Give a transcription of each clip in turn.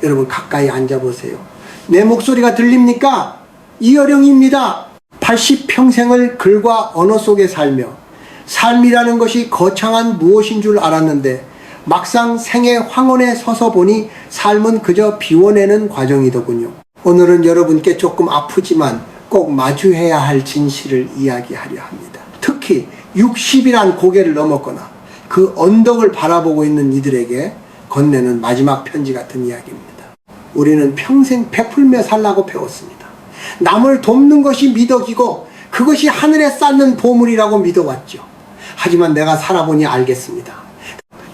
여러분 가까이 앉아보세요. 내 목소리가 들립니까? 이어령입니다. 80평생을 글과 언어 속에 살며 삶이라는 것이 거창한 무엇인 줄 알았는데 막상 생의 황혼에 서서 보니 삶은 그저 비워내는 과정이더군요. 오늘은 여러분께 조금 아프지만 꼭 마주해야 할 진실을 이야기하려 합니다. 특히 60이란 고개를 넘었거나 그 언덕을 바라보고 있는 이들에게 건네는 마지막 편지 같은 이야기입니다. 우리는 평생 베풀며 살라고 배웠습니다. 남을 돕는 것이 미덕이고 그것이 하늘에 쌓는 보물이라고 믿어왔죠. 하지만 내가 살아보니 알겠습니다.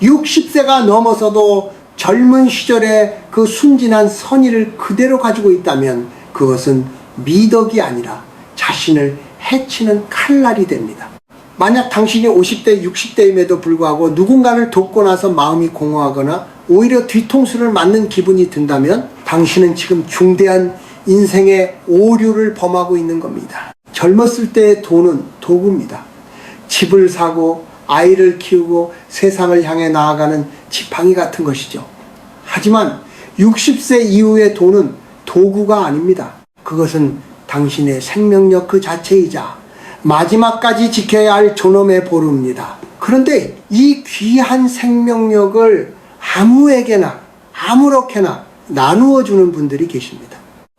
60세가 넘어서도 젊은 시절의 그 순진한 선의를 그대로 가지고 있다면 그것은 미덕이 아니라 자신을 해치는 칼날이 됩니다. 만약 당신이 50대, 60대임에도 불구하고 누군가를 돕고 나서 마음이 공허하거나 오히려 뒤통수를 맞는 기분이 든다면 당신은 지금 중대한 인생의 오류를 범하고 있는 겁니다. 젊었을 때의 돈은 도구입니다. 집을 사고 아이를 키우고 세상을 향해 나아가는 지팡이 같은 것이죠. 하지만 60세 이후의 돈은 도구가 아닙니다. 그것은 당신의 생명력 그 자체이자 마지막까지 지켜야 할 존엄의 보루입니다. 그런데 이 귀한 생명력을 아무에게나 아무렇게나 나누어 주는 분들이 계십니다.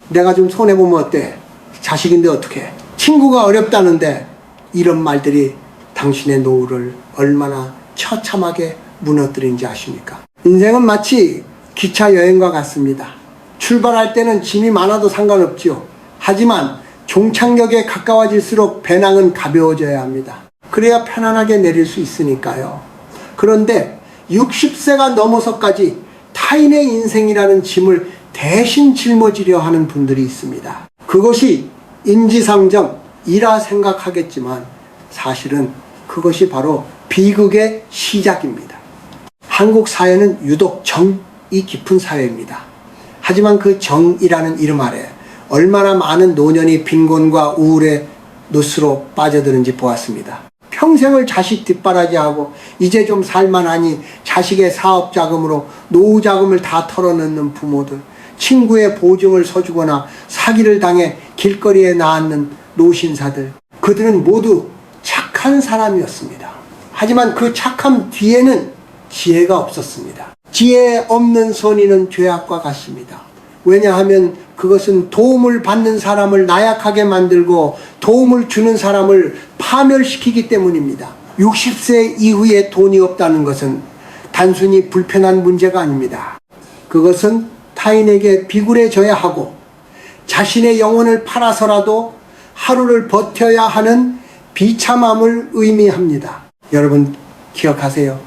내가 좀 손해보면 어때? 자식인데 어떡해? 친구가 어렵다는데 이런 말들이 당신의 노후를 얼마나 처참하게 무너뜨린지 아십니까? 인생은 마치 기차 여행과 같습니다. 출발할 때는 짐이 많아도 상관없지요. 하지만 종착역에 가까워질수록 배낭은 가벼워져야 합니다. 그래야 편안하게 내릴 수 있으니까요. 그런데 60세가 넘어서까지 타인의 인생이라는 짐을 대신 짊어지려 하는 분들이 있습니다. 그것이 인지상정이라 생각하겠지만 사실은 그것이 바로 비극의 시작입니다. 한국 사회는 유독 정이 깊은 사회입니다. 하지만 그 정이라는 이름 아래 얼마나 많은 노년이 빈곤과 우울의 노스로 빠져드는지 보았습니다. 평생을 자식 뒷바라지하고 이제 좀 살만하니 자식의 사업자금으로 노후자금을 다 털어넣는 부모들, 친구의 보증을 서주거나 사기를 당해 길거리에 나앉는 노신사들, 그들은 모두 착한 사람이었습니다. 하지만 그 착함 뒤에는 지혜가 없었습니다. 지혜 없는 선의는 죄악과 같습니다. 왜냐하면 그것은 도움을 받는 사람을 나약하게 만들고 도움을 주는 사람을 파멸시키기 때문입니다. 60세 이후에 돈이 없다는 것은 단순히 불편한 문제가 아닙니다. 그것은 타인에게 비굴해져야 하고 자신의 영혼을 팔아서라도 하루를 버텨야 하는 비참함을 의미합니다. 여러분 기억하세요.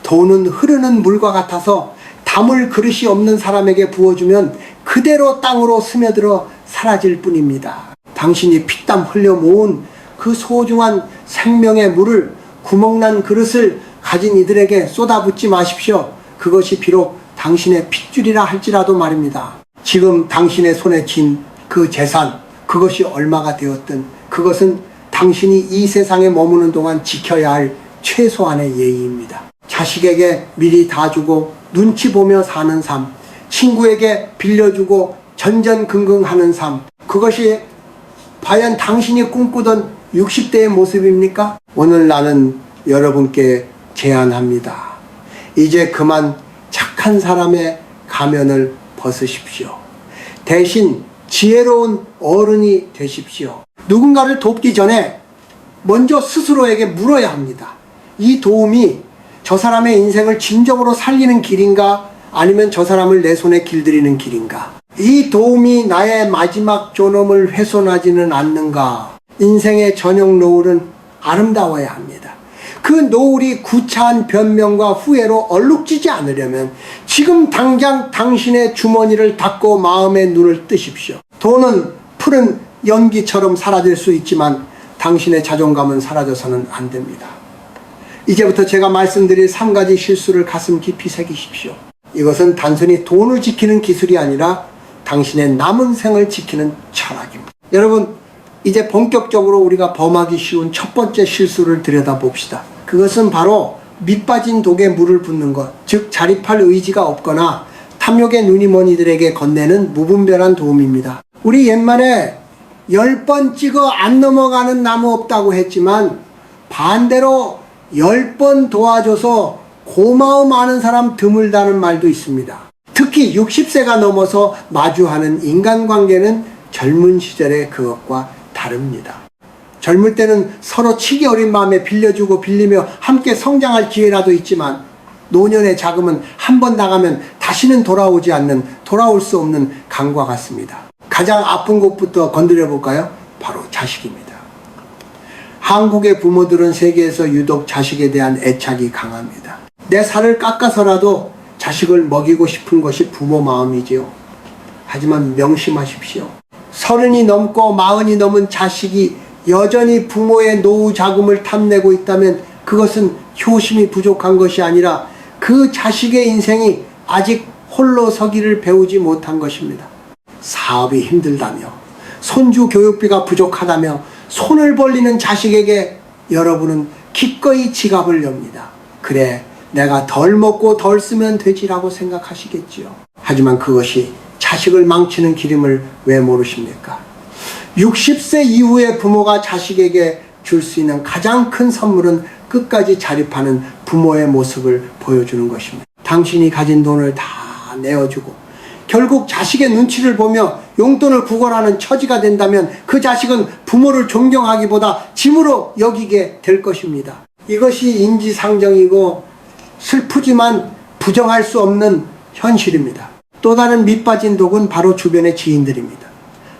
돈은 흐르는 물과 같아서 담을 그릇이 없는 사람에게 부어주면 그대로 땅으로 스며들어 사라질 뿐입니다. 당신이 피땀 흘려 모은 그 소중한 생명의 물을 구멍난 그릇을 가진 이들에게 쏟아붓지 마십시오. 그것이 비록 당신의 핏줄이라 할지라도 말입니다. 지금 당신의 손에 쥔 그 재산, 그것이 얼마가 되었든 그것은 당신이 이 세상에 머무는 동안 지켜야 할 최소한의 예의입니다. 자식에게 미리 다 주고 눈치 보며 사는 삶, 친구에게 빌려주고 전전긍긍하는 삶, 그것이 과연 당신이 꿈꾸던 60대의 모습입니까? 오늘 나는 여러분께 제안합니다. 이제 그만 착한 사람의 가면을 벗으십시오. 대신 지혜로운 어른이 되십시오. 누군가를 돕기 전에 먼저 스스로에게 물어야 합니다. 이 도움이 저 사람의 인생을 진정으로 살리는 길인가? 아니면 저 사람을 내 손에 길들이는 길인가? 이 도움이 나의 마지막 존엄을 훼손하지는 않는가? 인생의 저녁 노을은 아름다워야 합니다. 그 노을이 구차한 변명과 후회로 얼룩지지 않으려면 지금 당장 당신의 주머니를 닫고 마음의 눈을 뜨십시오. 돈은 푸른 연기처럼 사라질 수 있지만 당신의 자존감은 사라져서는 안 됩니다. 이제부터 제가 말씀드릴 3가지 실수를 가슴 깊이 새기십시오. 이것은 단순히 돈을 지키는 기술이 아니라 당신의 남은 생을 지키는 철학입니다. 여러분, 이제 본격적으로 우리가 범하기 쉬운 첫 번째 실수를 들여다봅시다. 그것은 바로 밑 빠진 독에 물을 붓는 것, 즉 자립할 의지가 없거나 탐욕의 눈이 먼 이들에게 건네는 무분별한 도움입니다. 우리 옛말에 10번 찍어 안 넘어가는 나무 없다고 했지만 반대로 10번 도와줘서 고마움 아는 사람 드물다는 말도 있습니다. 특히 60세가 넘어서 마주하는 인간관계는 젊은 시절의 그것과 다릅니다. 젊을 때는 서로 치기 어린 마음에 빌려주고 빌리며 함께 성장할 기회라도 있지만 노년의 자금은 한 번 나가면 다시는 돌아올 수 없는 강과 같습니다. 가장 아픈 곳부터 건드려 볼까요? 바로 자식입니다. 한국의 부모들은 세계에서 유독 자식에 대한 애착이 강합니다. 내 살을 깎아서라도 자식을 먹이고 싶은 것이 부모 마음이지요. 하지만 명심하십시오. 30이 넘고 40이 넘은 자식이 여전히 부모의 노후 자금을 탐내고 있다면 그것은 효심이 부족한 것이 아니라 그 자식의 인생이 아직 홀로 서기를 배우지 못한 것입니다. 사업이 힘들다며 손주 교육비가 부족하다며 손을 벌리는 자식에게 여러분은 기꺼이 지갑을 엽니다. 그래, 내가 덜 먹고 덜 쓰면 되지라고 생각하시겠지요. 하지만 그것이 자식을 망치는 길임을 왜 모르십니까? 60세 이후에 부모가 자식에게 줄 수 있는 가장 큰 선물은 끝까지 자립하는 부모의 모습을 보여주는 것입니다. 당신이 가진 돈을 다 내어주고 결국 자식의 눈치를 보며 용돈을 구걸하는 처지가 된다면 그 자식은 부모를 존경하기보다 짐으로 여기게 될 것입니다. 이것이 인지상정이고 슬프지만 부정할 수 없는 현실입니다. 또 다른 밑빠진 독은 바로 주변의 지인들입니다.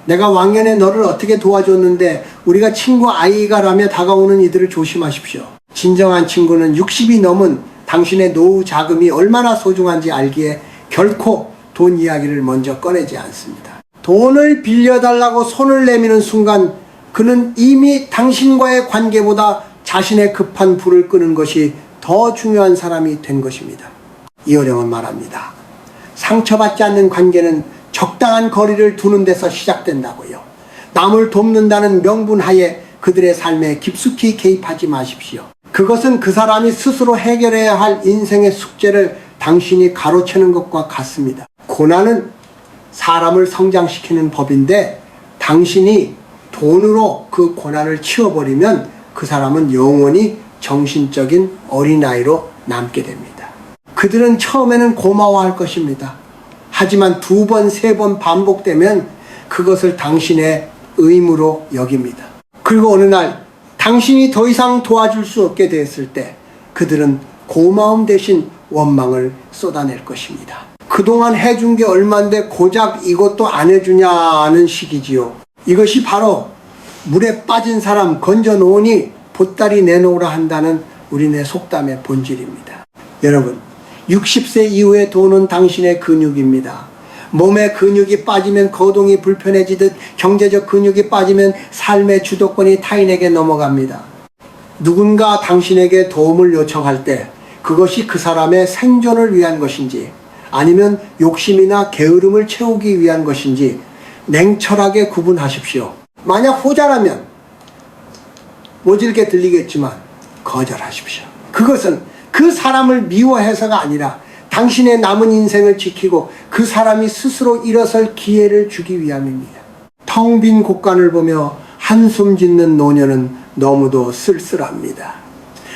내가 왕년에 너를 어떻게 도와줬는데 우리가 친구 아이가라며 다가오는 이들을 조심하십시오. 진정한 친구는 60이 넘은 당신의 노후 자금이 얼마나 소중한지 알기에 결코 돈 이야기를 먼저 꺼내지 않습니다. 돈을 빌려달라고 손을 내미는 순간 그는 이미 당신과의 관계보다 자신의 급한 불을 끄는 것이 더 중요한 사람이 된 것입니다. 이어령은 말합니다. 상처받지 않는 관계는 적당한 거리를 두는 데서 시작된다고요. 남을 돕는다는 명분하에 그들의 삶에 깊숙이 개입하지 마십시오. 그것은 그 사람이 스스로 해결해야 할 인생의 숙제를 당신이 가로채는 것과 같습니다. 고난은 사람을 성장시키는 법인데 당신이 돈으로 그 고난을 치워버리면 그 사람은 영원히 정신적인 어린아이로 남게 됩니다. 그들은 처음에는 고마워할 것입니다. 하지만 2번, 3번 반복되면 그것을 당신의 의무로 여깁니다. 그리고 어느 날 당신이 더 이상 도와줄 수 없게 됐을 때 그들은 고마움 대신 원망을 쏟아낼 것입니다. 그동안 해준 게 얼만데 고작 이것도 안 해주냐는 식이지요. 이것이 바로 물에 빠진 사람 건져 놓으니 보따리 내놓으라 한다는 우리네 속담의 본질입니다. 여러분, 60세 이후의 돈은 당신의 근육입니다. 몸의 근육이 빠지면 거동이 불편해지듯 경제적 근육이 빠지면 삶의 주도권이 타인에게 넘어갑니다. 누군가 당신에게 도움을 요청할 때 그것이 그 사람의 생존을 위한 것인지 아니면 욕심이나 게으름을 채우기 위한 것인지 냉철하게 구분하십시오. 만약 호자라면 모질게 들리겠지만 거절하십시오. 그것은 그 사람을 미워해서가 아니라 당신의 남은 인생을 지키고 그 사람이 스스로 일어설 기회를 주기 위함입니다. 텅 빈 곳간을 보며 한숨 짓는 노년은 너무도 쓸쓸합니다.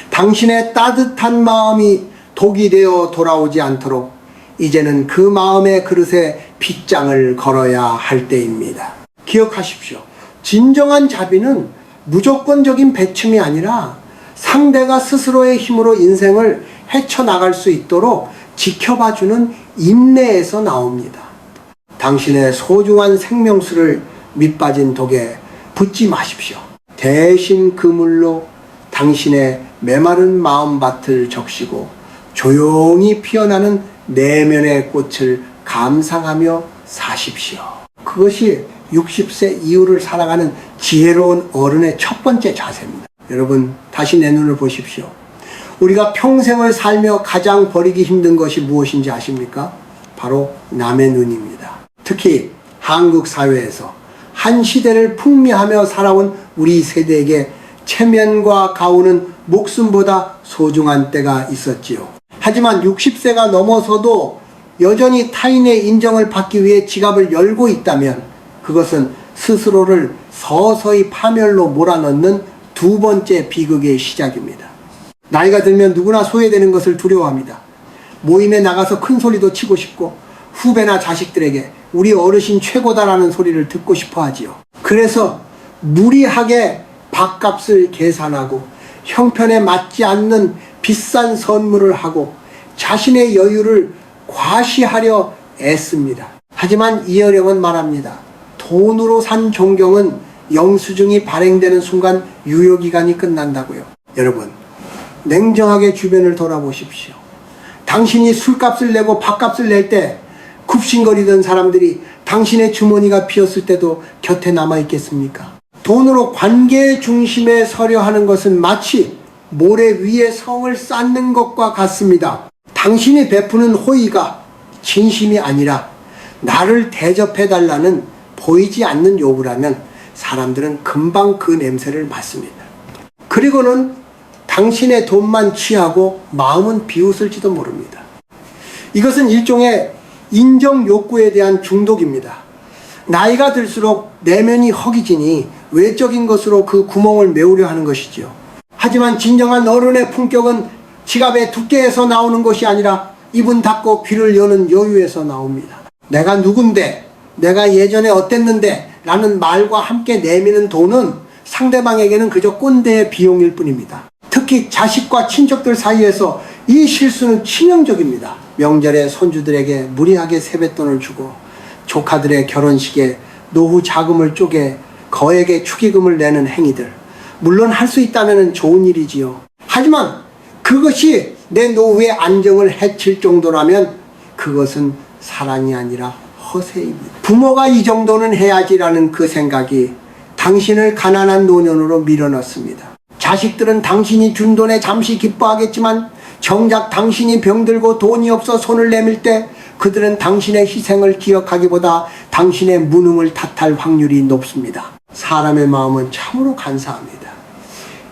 당신의 따뜻한 마음이 독이 되어 돌아오지 않도록 이제는 그 마음의 그릇에 빗장을 걸어야 할 때입니다. 기억하십시오. 진정한 자비는 무조건적인 배춤이 아니라 상대가 스스로의 힘으로 인생을 헤쳐나갈 수 있도록 지켜봐주는 인내에서 나옵니다. 당신의 소중한 생명수를 밑빠진 독에 붓지 마십시오. 대신 그물로 당신의 메마른 마음밭을 적시고 조용히 피어나는 내면의 꽃을 감상하며 사십시오. 그것이 60세 이후를 살아가는 지혜로운 어른의 첫 번째 자세입니다. 여러분, 다시 내 눈을 보십시오. 우리가 평생을 살며 가장 버리기 힘든 것이 무엇인지 아십니까? 바로 남의 눈입니다. 특히 한국 사회에서 한 시대를 풍미하며 살아온 우리 세대에게 체면과 가오는 목숨보다 소중한 때가 있었지요. 하지만 60세가 넘어서도 여전히 타인의 인정을 받기 위해 지갑을 열고 있다면 그것은 스스로를 서서히 파멸로 몰아넣는 두 번째 비극의 시작입니다. 나이가 들면 누구나 소외되는 것을 두려워합니다. 모임에 나가서 큰 소리도 치고 싶고 후배나 자식들에게 우리 어르신 최고다라는 소리를 듣고 싶어 하지요. 그래서 무리하게 밥값을 계산하고 형편에 맞지 않는 비싼 선물을 하고 자신의 여유를 과시하려 애씁니다. 하지만 이어령은 말합니다. 돈으로 산 존경은 영수증이 발행되는 순간 유효기간이 끝난다고요. 여러분, 냉정하게 주변을 돌아보십시오. 당신이 술값을 내고 밥값을 낼 때 굽신거리던 사람들이 당신의 주머니가 비었을 때도 곁에 남아있겠습니까? 돈으로 관계의 중심에 서려 하는 것은 마치 모래 위에 성을 쌓는 것과 같습니다. 당신이 베푸는 호의가 진심이 아니라 나를 대접해달라는 보이지 않는 요구라면 사람들은 금방 그 냄새를 맡습니다. 그리고는 당신의 돈만 취하고 마음은 비웃을지도 모릅니다. 이것은 일종의 인정 욕구에 대한 중독입니다. 나이가 들수록 내면이 허기지니 외적인 것으로 그 구멍을 메우려 하는 것이지요. 하지만 진정한 어른의 품격은 지갑의 두께에서 나오는 것이 아니라 입은 닫고 귀를 여는 여유에서 나옵니다. 내가 누군데, 내가 예전에 어땠는데 라는 말과 함께 내미는 돈은 상대방에게는 그저 꼰대의 비용일 뿐입니다. 특히 자식과 친척들 사이에서 이 실수는 치명적입니다. 명절에 손주들에게 무리하게 세뱃돈을 주고 조카들의 결혼식에 노후 자금을 쪼개 거액의 축의금을 내는 행위들, 물론 할 수 있다면 좋은 일이지요. 하지만 그것이 내 노후의 안정을 해칠 정도라면 그것은 사랑이 아니라 허세입니다. 부모가 이 정도는 해야지라는 그 생각이 당신을 가난한 노년으로 밀어넣습니다. 자식들은 당신이 준 돈에 잠시 기뻐하겠지만 정작 당신이 병들고 돈이 없어 손을 내밀 때 그들은 당신의 희생을 기억하기보다 당신의 무능을 탓할 확률이 높습니다. 사람의 마음은 참으로 간사합니다.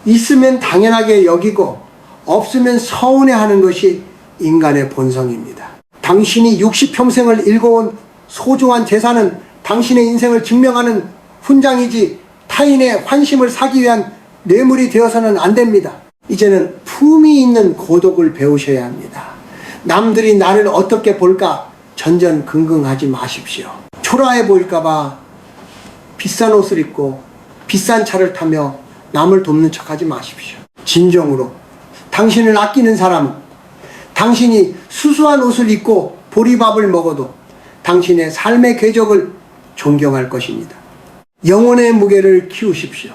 있으면 당연하게 여기고 없으면 서운해하는 것이 인간의 본성입니다. 당신이 60평생을 일궈온 소중한 재산은 당신의 인생을 증명하는 훈장이지 타인의 환심을 사기 위한 뇌물이 되어서는 안 됩니다. 이제는 품위 있는 고독을 배우셔야 합니다. 남들이 나를 어떻게 볼까 전전긍긍하지 마십시오. 초라해 보일까봐 비싼 옷을 입고 비싼 차를 타며 남을 돕는 척하지 마십시오. 진정으로 당신을 아끼는 사람은 당신이 수수한 옷을 입고 보리밥을 먹어도 당신의 삶의 궤적을 존경할 것입니다. 영혼의 무게를 키우십시오.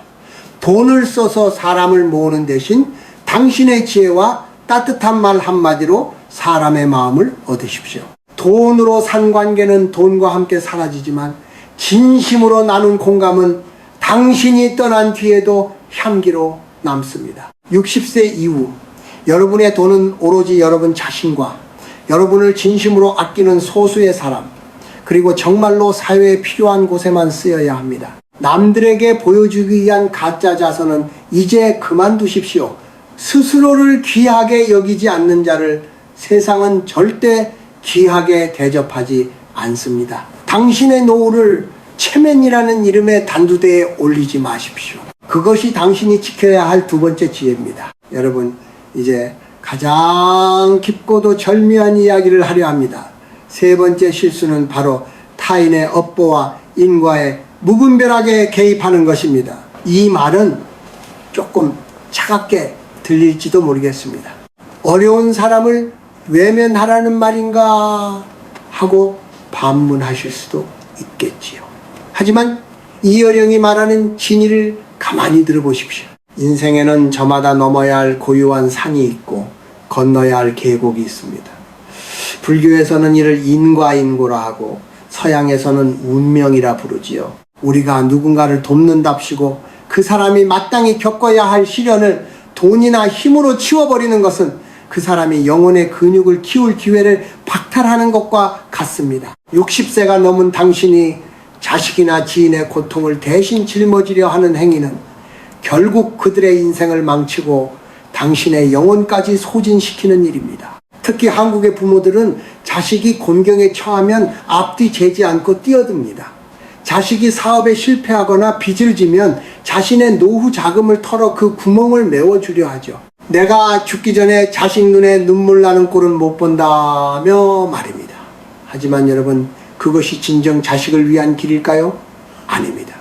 돈을 써서 사람을 모으는 대신 당신의 지혜와 따뜻한 말 한마디로 사람의 마음을 얻으십시오. 돈으로 산 관계는 돈과 함께 사라지지만 진심으로 나눈 공감은 당신이 떠난 뒤에도 향기로 남습니다. 60세 이후 여러분의 돈은 오로지 여러분 자신과 여러분을 진심으로 아끼는 소수의 사람, 그리고 정말로 사회에 필요한 곳에만 쓰여야 합니다. 남들에게 보여주기 위한 가짜 자선은 이제 그만두십시오. 스스로를 귀하게 여기지 않는 자를 세상은 절대 귀하게 대접하지 않습니다. 당신의 노후를 체면이라는 이름의 단두대에 올리지 마십시오. 그것이 당신이 지켜야 할 두 번째 지혜입니다. 여러분, 이제 가장 깊고도 절묘한 이야기를 하려 합니다. 세 번째 실수는 바로 타인의 업보와 인과에 무분별하게 개입하는 것입니다. 이 말은 조금 차갑게 들릴지도 모르겠습니다. 어려운 사람을 외면하라는 말인가 하고 반문하실 수도 있겠지요. 하지만 이어령이 말하는 진리를 가만히 들어보십시오. 인생에는 저마다 넘어야 할 고유한 산이 있고 건너야 할 계곡이 있습니다. 불교에서는 이를 인과인고라 하고 서양에서는 운명이라 부르지요. 우리가 누군가를 돕는답시고 그 사람이 마땅히 겪어야 할 시련을 돈이나 힘으로 치워버리는 것은 그 사람이 영혼의 근육을 키울 기회를 박탈하는 것과 같습니다. 60세가 넘은 당신이 자식이나 지인의 고통을 대신 짊어지려 하는 행위는 결국 그들의 인생을 망치고 당신의 영혼까지 소진시키는 일입니다. 특히 한국의 부모들은 자식이 곤경에 처하면 앞뒤 재지 않고 뛰어듭니다. 자식이 사업에 실패하거나 빚을 지면 자신의 노후 자금을 털어 그 구멍을 메워주려 하죠. 내가 죽기 전에 자식 눈에 눈물 나는 꼴은 못 본다며 말입니다. 하지만 여러분, 그것이 진정 자식을 위한 길일까요? 아닙니다.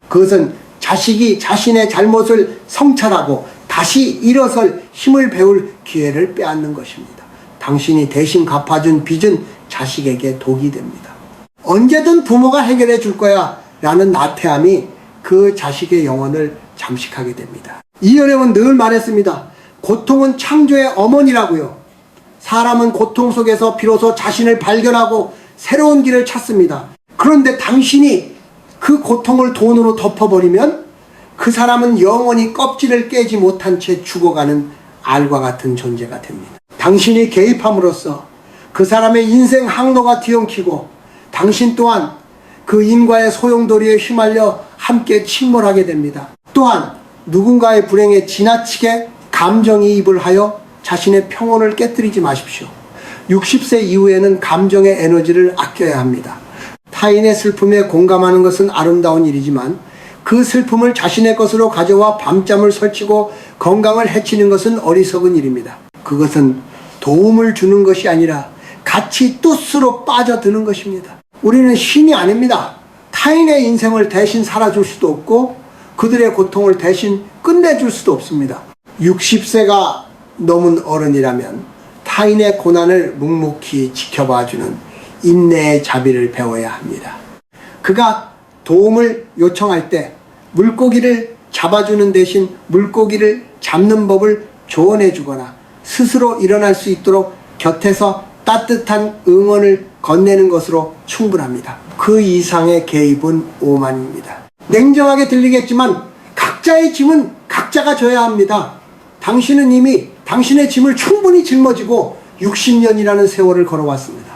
그것은 자식이 자신의 잘못을 성찰하고 다시 일어설 힘을 배울 기회를 빼앗는 것입니다. 당신이 대신 갚아준 빚은 자식에게 독이 됩니다. 언제든 부모가 해결해 줄 거야 라는 나태함이 그 자식의 영혼을 잠식하게 됩니다. 이어령은 늘 말했습니다. 고통은 창조의 어머니라고요. 사람은 고통 속에서 비로소 자신을 발견하고 새로운 길을 찾습니다. 그런데 당신이 그 고통을 돈으로 덮어버리면 그 사람은 영원히 껍질을 깨지 못한 채 죽어가는 알과 같은 존재가 됩니다. 당신이 개입함으로써 그 사람의 인생 항로가 뒤엉키고 당신 또한 그 인과의 소용돌이에 휘말려 함께 침몰하게 됩니다. 또한 누군가의 불행에 지나치게 감정이입을 하여 자신의 평온을 깨뜨리지 마십시오. 60세 이후에는 감정의 에너지를 아껴야 합니다. 타인의 슬픔에 공감하는 것은 아름다운 일이지만 그 슬픔을 자신의 것으로 가져와 밤잠을 설치고 건강을 해치는 것은 어리석은 일입니다. 그것은 도움을 주는 것이 아니라 같이 뚜스로 빠져드는 것입니다. 우리는 신이 아닙니다. 타인의 인생을 대신 살아줄 수도 없고 그들의 고통을 대신 끝내줄 수도 없습니다. 60세가 넘은 어른이라면 타인의 고난을 묵묵히 지켜봐주는 인내의 자비를 배워야 합니다. 그가 도움을 요청할 때 물고기를 잡아주는 대신 물고기를 잡는 법을 조언해 주거나 스스로 일어날 수 있도록 곁에서 따뜻한 응원을 건네는 것으로 충분합니다. 그 이상의 개입은 오만입니다. 냉정하게 들리겠지만 각자의 짐은 각자가 져야 합니다. 당신은 이미 당신의 짐을 충분히 짊어지고 60년이라는 세월을 걸어왔습니다.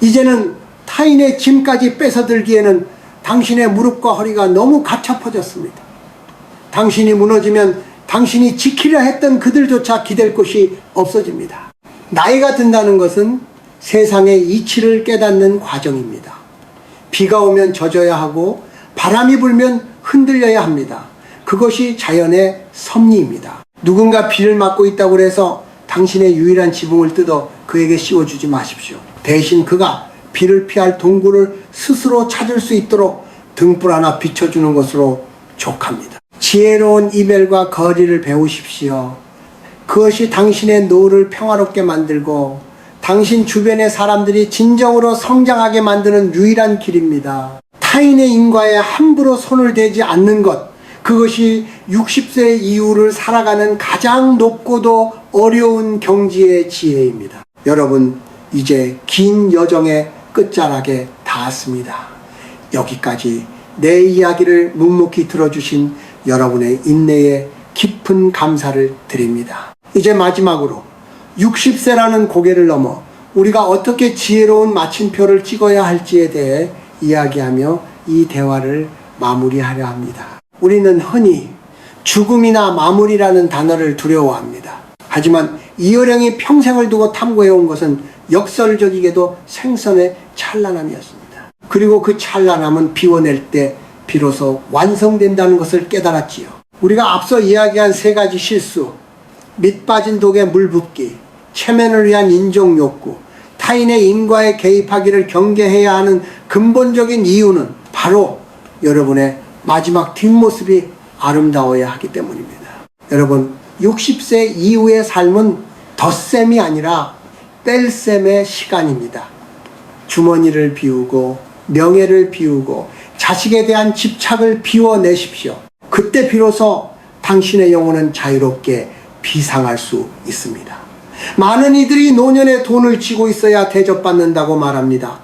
이제는 타인의 짐까지 뺏어들기에는 당신의 무릎과 허리가 너무 가차퍼졌습니다. 당신이 무너지면 당신이 지키려 했던 그들조차 기댈 곳이 없어집니다. 나이가 든다는 것은 세상의 이치를 깨닫는 과정입니다. 비가 오면 젖어야 하고 바람이 불면 흔들려야 합니다. 그것이 자연의 섭리입니다. 누군가 비를 맞고 있다고 해서 당신의 유일한 지붕을 뜯어 그에게 씌워주지 마십시오. 대신 그가 비를 피할 동굴을 스스로 찾을 수 있도록 등불 하나 비춰주는 것으로 족합니다. 지혜로운 이별과 거리를 배우십시오. 그것이 당신의 노후를 평화롭게 만들고 당신 주변의 사람들이 진정으로 성장하게 만드는 유일한 길입니다. 타인의 인과에 함부로 손을 대지 않는 것, 그것이 60세 이후를 살아가는 가장 높고도 어려운 경지의 지혜입니다. 여러분, 이제 긴 여정의 끝자락에 닿았습니다. 여기까지 내 이야기를 묵묵히 들어주신 여러분의 인내에 깊은 감사를 드립니다. 이제 마지막으로 60세라는 고개를 넘어 우리가 어떻게 지혜로운 마침표를 찍어야 할지에 대해 이야기하며 이 대화를 마무리하려 합니다. 우리는 흔히 죽음이나 마무리라는 단어를 두려워합니다. 하지만 이어령이 평생을 두고 탐구해온 것은 역설적이게도 생선의 찬란함이었습니다. 그리고 그 찬란함은 비워낼 때 비로소 완성된다는 것을 깨달았지요. 우리가 앞서 이야기한 세 가지 실수, 밑 빠진 독에 물 붓기, 체면을 위한 인정 욕구, 타인의 인과에 개입하기를 경계해야 하는 근본적인 이유는 바로 여러분의 마지막 뒷모습이 아름다워야 하기 때문입니다. 여러분, 60세 이후의 삶은 덧셈이 아니라 뺄셈의 시간입니다. 주머니를 비우고 명예를 비우고 자식에 대한 집착을 비워내십시오. 그때 비로소 당신의 영혼은 자유롭게 비상할 수 있습니다. 많은 이들이 노년에 돈을 쥐고 있어야 대접받는다고 말합니다.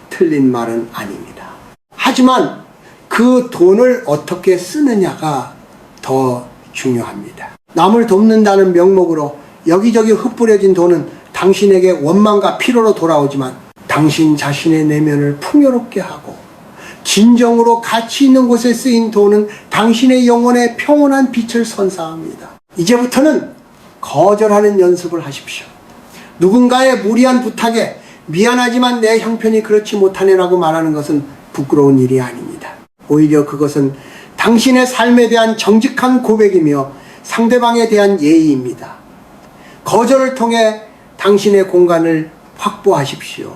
틀린 말은 아닙니다. 하지만 그 돈을 어떻게 쓰느냐가 더 중요합니다. 남을 돕는다는 명목으로 여기저기 흩뿌려진 돈은 당신에게 원망과 피로로 돌아오지만 당신 자신의 내면을 풍요롭게 하고 진정으로 가치 있는 곳에 쓰인 돈은 당신의 영혼에 평온한 빛을 선사합니다. 이제부터는 거절하는 연습을 하십시오. 누군가의 무리한 부탁에 미안하지만 내 형편이 그렇지 못하네라고 말하는 것은 부끄러운 일이 아닙니다. 오히려 그것은 당신의 삶에 대한 정직한 고백이며 상대방에 대한 예의입니다. 거절을 통해 당신의 공간을 확보하십시오.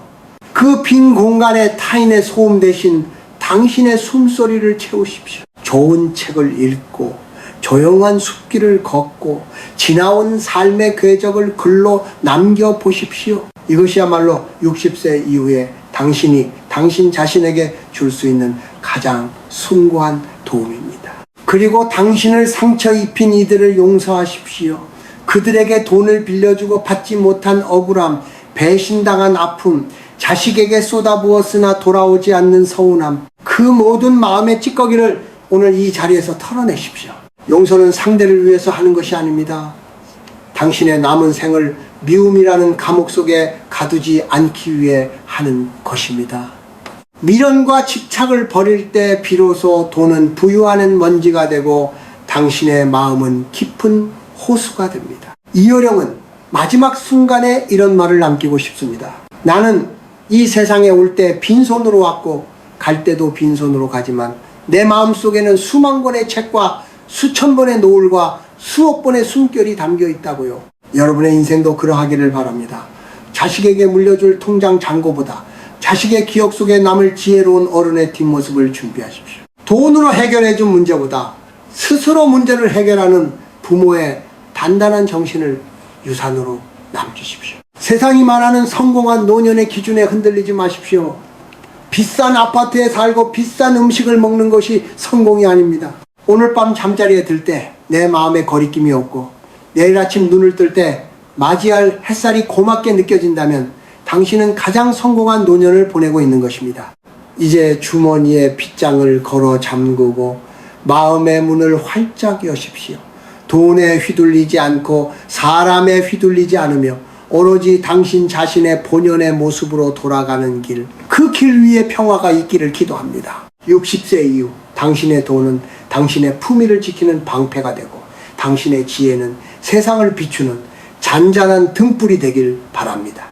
그 빈 공간에 타인의 소음 대신 당신의 숨소리를 채우십시오. 좋은 책을 읽고 조용한 숲길을 걷고 지나온 삶의 궤적을 글로 남겨보십시오. 이것이야말로 60세 이후에 당신이 당신 자신에게 줄 수 있는 가장 숭고한 도움입니다. 그리고 당신을 상처 입힌 이들을 용서하십시오. 그들에게 돈을 빌려주고 받지 못한 억울함, 배신당한 아픔, 자식에게 쏟아부었으나 돌아오지 않는 서운함, 그 모든 마음의 찌꺼기를 오늘 이 자리에서 털어내십시오. 용서는 상대를 위해서 하는 것이 아닙니다. 당신의 남은 생을 미움이라는 감옥 속에 가두지 않기 위해 하는 것입니다. 미련과 집착을 버릴 때 비로소 돈은 부유하는 먼지가 되고 당신의 마음은 깊은 호수가 됩니다. 이효령은 마지막 순간에 이런 말을 남기고 싶습니다. 나는 이 세상에 올 때 빈손으로 왔고 갈 때도 빈손으로 가지만 내 마음속에는 수만 권의 책과 수천 번의 노을과 수억 번의 숨결이 담겨 있다고요. 여러분의 인생도 그러하기를 바랍니다. 자식에게 물려줄 통장 잔고보다 자식의 기억 속에 남을 지혜로운 어른의 뒷모습을 준비하십시오. 돈으로 해결해준 문제보다 스스로 문제를 해결하는 부모의 단단한 정신을 유산으로 남기십시오. 세상이 말하는 성공한 노년의 기준에 흔들리지 마십시오. 비싼 아파트에 살고 비싼 음식을 먹는 것이 성공이 아닙니다. 오늘 밤 잠자리에 들 때 내 마음에 거리낌이 없고 내일 아침 눈을 뜰 때 맞이할 햇살이 고맙게 느껴진다면 당신은 가장 성공한 노년을 보내고 있는 것입니다. 이제 주머니에 빗장을 걸어 잠그고 마음의 문을 활짝 여십시오. 돈에 휘둘리지 않고 사람에 휘둘리지 않으며 오로지 당신 자신의 본연의 모습으로 돌아가는 길, 그 길 위에 평화가 있기를 기도합니다. 60세 이후 당신의 돈은 당신의 품위를 지키는 방패가 되고 당신의 지혜는 세상을 비추는 잔잔한 등불이 되길 바랍니다.